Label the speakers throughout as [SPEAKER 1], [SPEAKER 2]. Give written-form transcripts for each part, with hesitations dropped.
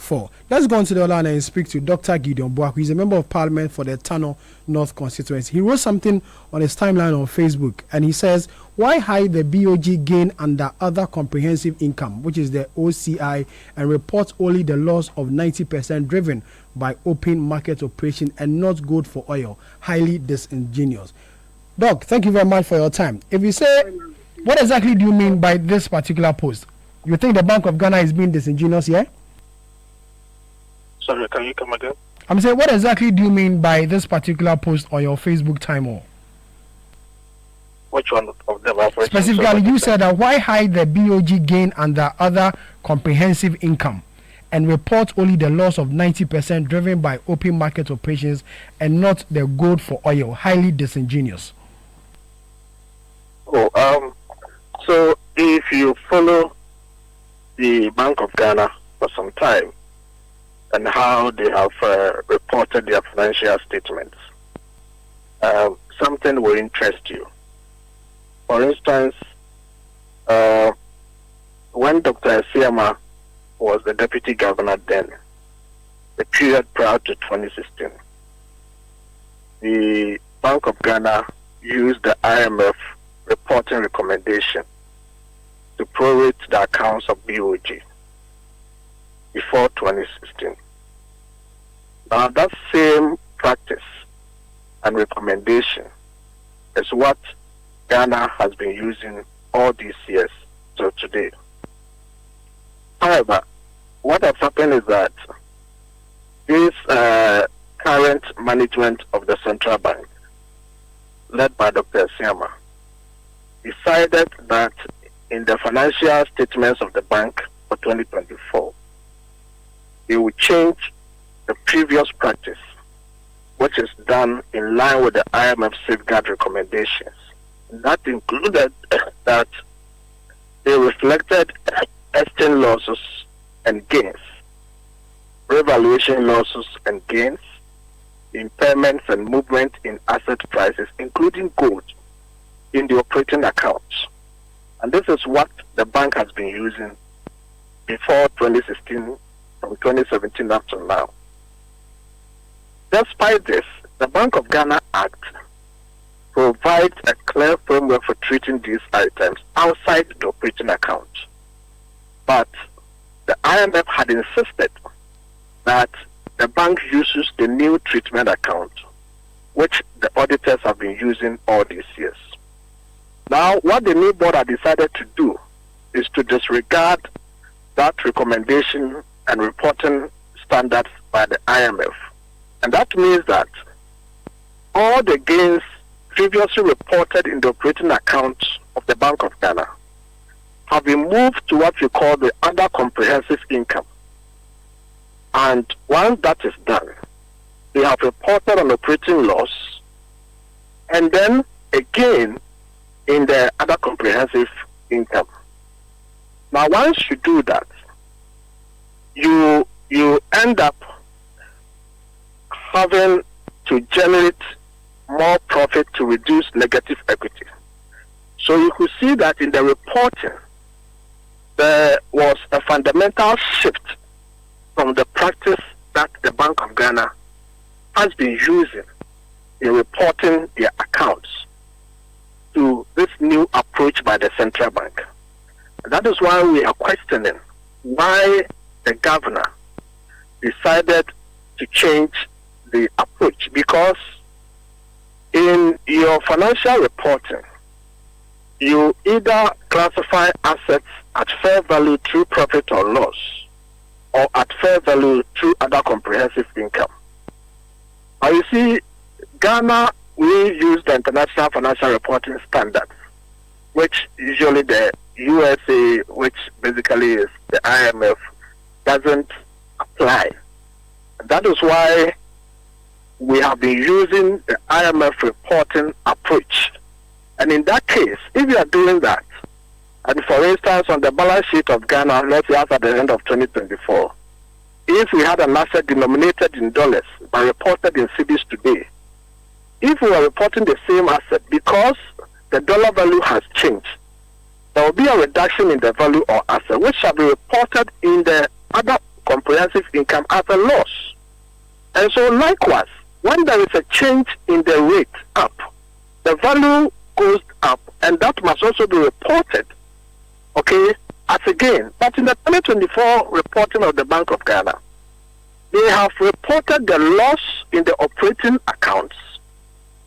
[SPEAKER 1] 2024. Let's go on to the line and speak to Dr. Gideon Boako. He's a member of parliament for the Tano North constituency. He wrote something on his timeline on Facebook, and he says, why hide the BOG gain under other comprehensive income, which is the OCI, and report only the loss of 90% driven by open market operation and not good for oil? Highly disingenuous. Doc, thank you very much for your time. If you say, what exactly do you mean by this particular post? You think the Bank of Ghana is being disingenuous here?
[SPEAKER 2] Sorry, can you come again?
[SPEAKER 1] I'm saying, what exactly do you mean by this particular post on your Facebook timeline?
[SPEAKER 2] Which one of them?
[SPEAKER 1] Specifically, you said that why hide the BOG gain under other comprehensive income and report only the loss of 90% driven by open market operations and not the gold for oil? Highly disingenuous.
[SPEAKER 2] So if you follow the Bank of Ghana for some time and how they have reported their financial statements, something will interest you. For instance, when Dr. Esiama was the deputy governor then, the period prior to 2016, the Bank of Ghana used the IMF reporting recommendation to prorate the accounts of BOG before 2016. Now that same practice and recommendation is what Ghana has been using all these years till today. However, what has happened is that this current management of the central bank, led by Dr. Esiama, decided that in the financial statements of the bank for 2024, they will change the previous practice, which is done in line with the IMF safeguard recommendations. That included that they reflected exchange losses and gains, revaluation losses and gains, impairments and movement in asset prices, including gold, in the operating accounts. And this is what the bank has been using before 2016, from 2017 up to now. Despite this, the Bank of Ghana Act provides a clear framework for treating these items outside the operating account. But the IMF had insisted that the bank uses the new treatment account, which the auditors have been using all these years. Now, what the new board had decided to do is to disregard that recommendation and reporting standards by the IMF. And that means that all the gains previously reported in the operating accounts of the Bank of Ghana have been moved to what we call the other comprehensive income. And once that is done, they have reported an operating loss, and then again in the other comprehensive income. Now, once you do that, you end up having to generate more profit to reduce negative equity. So you could see that in the reporting, there was a fundamental shift from the practice that the Bank of Ghana has been using in reporting their accounts to this new approach by the central bank. And that is why we are questioning why the governor decided to change the approach, because in your financial reporting, you either classify assets at fair value through profit or loss, or at fair value through other comprehensive income. Now you see, Ghana, we use the International Financial Reporting Standards, which usually the USA, which basically is the IMF, doesn't apply. That is why we have been using the IMF reporting approach. And in that case, if you are doing that, and for instance, on the balance sheet of Ghana, let's say at the end of 2024, if we had an asset denominated in dollars but reported in cedis today, if we are reporting the same asset, because the dollar value has changed, there will be a reduction in the value or asset, which shall be reported in the other comprehensive income as a loss. And so likewise, when there is a change in the rate up, the value goes up, and that must also be reported, okay, as a gain. But in the 2024 reporting of the Bank of Ghana, they have reported the loss in the operating accounts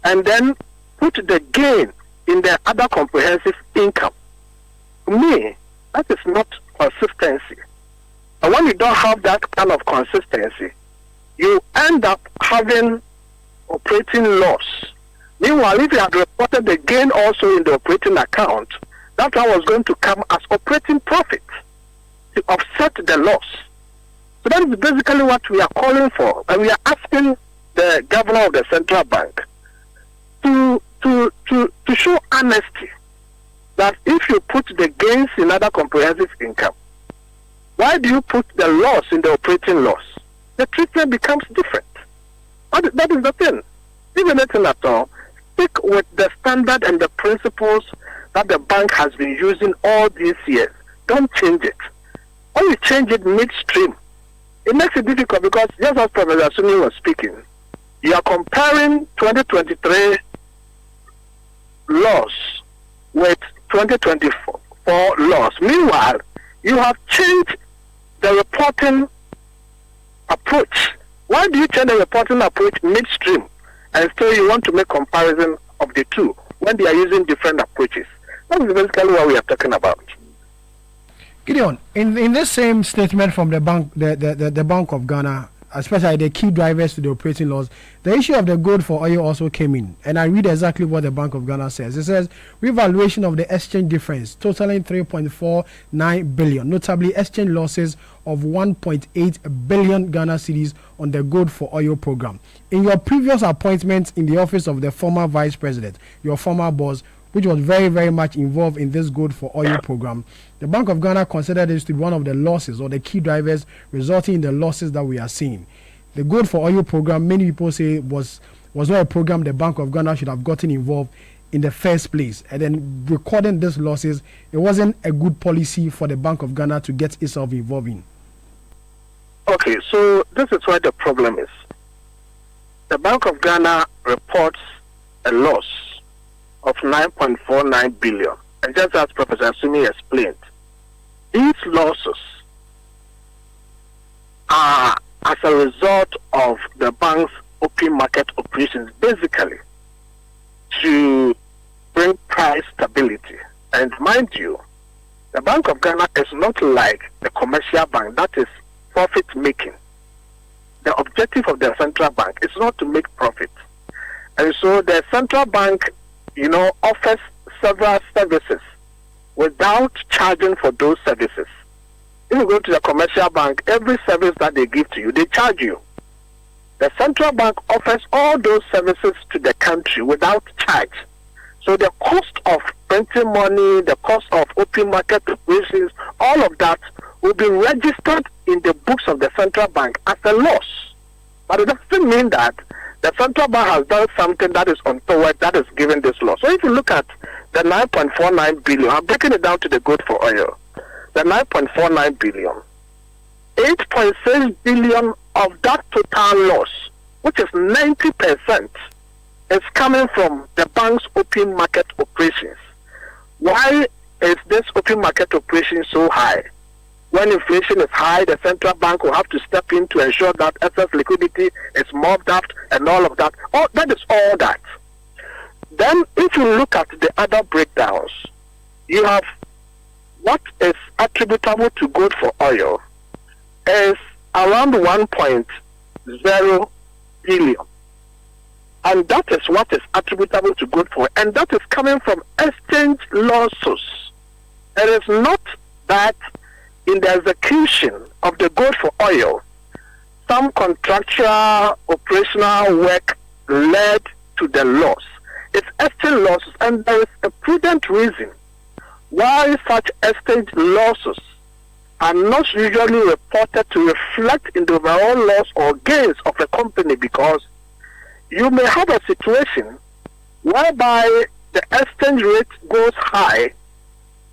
[SPEAKER 2] and then put the gain in the other comprehensive income. To me, that is not consistency. And when you don't have that kind of consistency, you end up having operating loss. Meanwhile, if you had reported the gain also in the operating account, that one was going to come as operating profit to offset the loss. So that is basically what we are calling for, and we are asking the governor of the central bank to show honesty that if you put the gains in other comprehensive income, why do you put the loss in the operating loss? The treatment becomes different. That is the thing. If anything at all, stick with the standard and the principles that the bank has been using all these years. Don't change it. When you change it midstream, it makes it difficult because just as Professor Suni was speaking, you are comparing 2023 loss with 2024 loss. Meanwhile, you have changed the reporting approach. Why do you change the reporting approach midstream and still you want to make comparison of the two when they are using different approaches? That is basically what we are talking about.
[SPEAKER 1] Gideon, in this same statement from the bank, the Bank of Ghana, especially the key drivers to the operating loss, the issue of the gold for oil also came in. And I read exactly what the Bank of Ghana says. It says, revaluation of the exchange difference totaling 3.49 billion, notably exchange losses of 1.8 billion Ghana cedis on the gold for oil program. In your previous appointment in the office of the former vice president, your former boss, which was very, very much involved in this gold for oil program, the Bank of Ghana considered this to be one of the losses or the key drivers resulting in the losses that we are seeing. The gold for oil program, many people say was not a program the Bank of Ghana should have gotten involved in the first place. And then recording these losses, it wasn't a good policy for the Bank of Ghana to get itself involved in.
[SPEAKER 2] Okay, so this is where the problem is. The Bank of Ghana reports a loss of 9.49 billion. And just as Professor Sumi explained, these losses are as a result of the bank's open market operations, basically to bring price stability. And mind you, the Bank of Ghana is not like the commercial bank that is profit making. The objective of the central bank is not to make profit. And so the central bank, offers several services without charging for those services. If you go to the commercial bank, every service that they give to you, they charge you. The central bank offers all those services to the country without charge. So the cost of printing money, the cost of open market operations, all of that will be registered in the books of the central bank as a loss. But it doesn't mean that the central bank has done something that is untoward that is giving this loss. So if you look at the 9.49 billion, I'm breaking it down to the gold for oil. The 9.49 billion, 8.6 billion of that total loss, which is 90%, is coming from the bank's open market operations. Why is this open market operation so high? When inflation is high, the central bank will have to step in to ensure that excess liquidity is mopped up and all of that. That is all that. Then if you look at the other breakdowns, you have what is attributable to gold for oil is around 1.0 billion. And that is what is attributable to gold for oil. And that is coming from exchange losses. It is not that in the execution of the gold for oil, some contractual operational work led to the loss. It's exchange losses, and there is a prudent reason why such exchange losses are not usually reported to reflect in the overall loss or gains of a company, because you may have a situation whereby the exchange rate goes high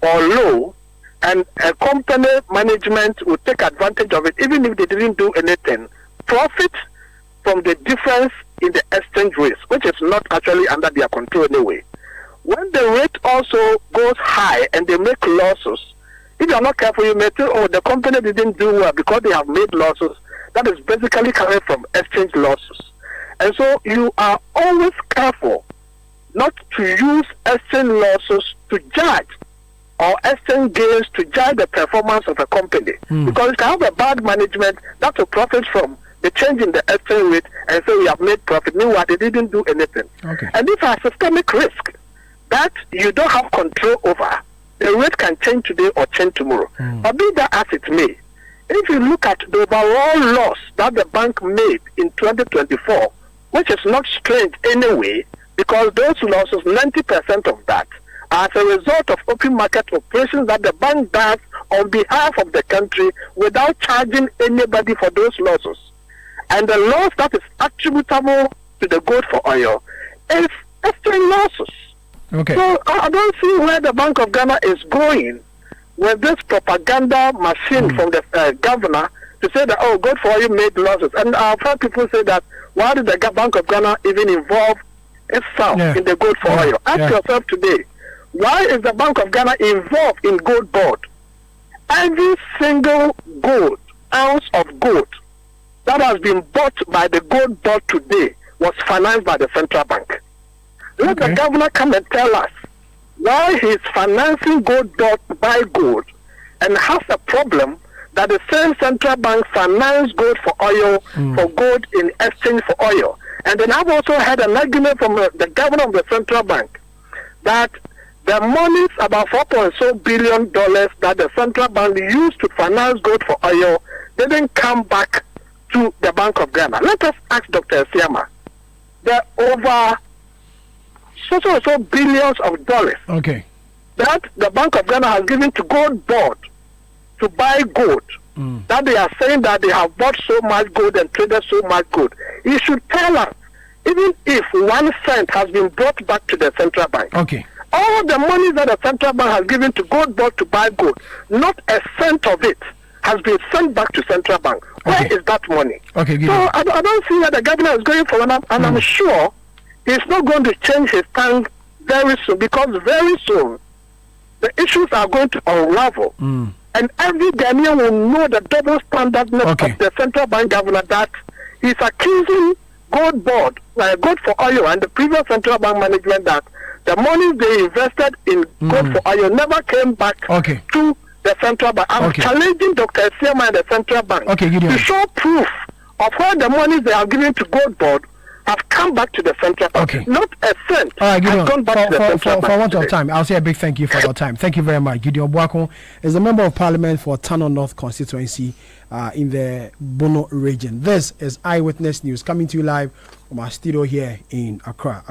[SPEAKER 2] or low, and a company management will take advantage of it, even if they didn't do anything, profit from the difference in the exchange rates, which is not actually under their control anyway. When the rate also goes high and they make losses, if you are not careful, you may think, oh, the company didn't do well because they have made losses. That is basically coming from exchange losses. And so you are always careful not to use exchange losses to judge or exchange gains to judge the performance of a company. Because you can have a bad management that will profit from the change in the exchange rate and say we have made profit. Meanwhile, they didn't do anything.
[SPEAKER 1] Okay.
[SPEAKER 2] And these are systemic risk that you don't have control over. The rate can change today or change tomorrow. But be that as it may, if you look at the overall loss that the bank made in 2024, which is not strange anyway, because those losses, 90% of that, are as a result of open market operations that the bank does on behalf of the country without charging anybody for those losses. And the loss that is attributable to the gold for oil is exchange losses.
[SPEAKER 1] Okay.
[SPEAKER 2] So I don't see where the Bank of Ghana is going with this propaganda machine from the governor to say that, oh, gold for oil made losses. And I've heard people say that, why did the Bank of Ghana even involve itself in the gold for oil? Ask yourself today, why is the Bank of Ghana involved in gold board? Every single gold, ounce of gold that has been bought by the gold board today was financed by the central bank. Let the governor come and tell us why he's financing gold board to buy gold and has a problem that the same central bank finance gold for oil for gold in exchange for oil. And then I've also had an argument from the governor of the central bank that the monies, about $4.2 billion that the central bank used to finance gold for oil, didn't come back to the Bank of Ghana. Let us ask Dr. Siama. There are over so billions of dollars that the Bank of Ghana has given to gold board to buy gold. That they are saying that they have bought so much gold and traded so much gold. You should tell us, even if 1 cent has been brought back to the central bank, all the money that the central bank has given to gold board to buy gold, not a cent of it has been sent back to central bank. Where is that money? So I don't see where the governor is going for, and I'm sure he's not going to change his tongue very soon, because very soon the issues are going to unravel. And every Ghanaian will know the double standardness of the central bank governor, that he's accusing gold board, gold for oil, and the previous central bank management that the money they invested in gold for oil never came back to the central bank. I'm challenging Dr. Siama and the central bank to show proof of where the money they are giving to gold board have come back to the central bank. Not a cent has gone back to the central bank.
[SPEAKER 1] For want of time, I'll say a big thank you for your time. Thank you very much. Gideon Boako is a member of parliament for Tano North constituency in the Bono region. This is Eyewitness News, coming to you live from our studio here in Accra.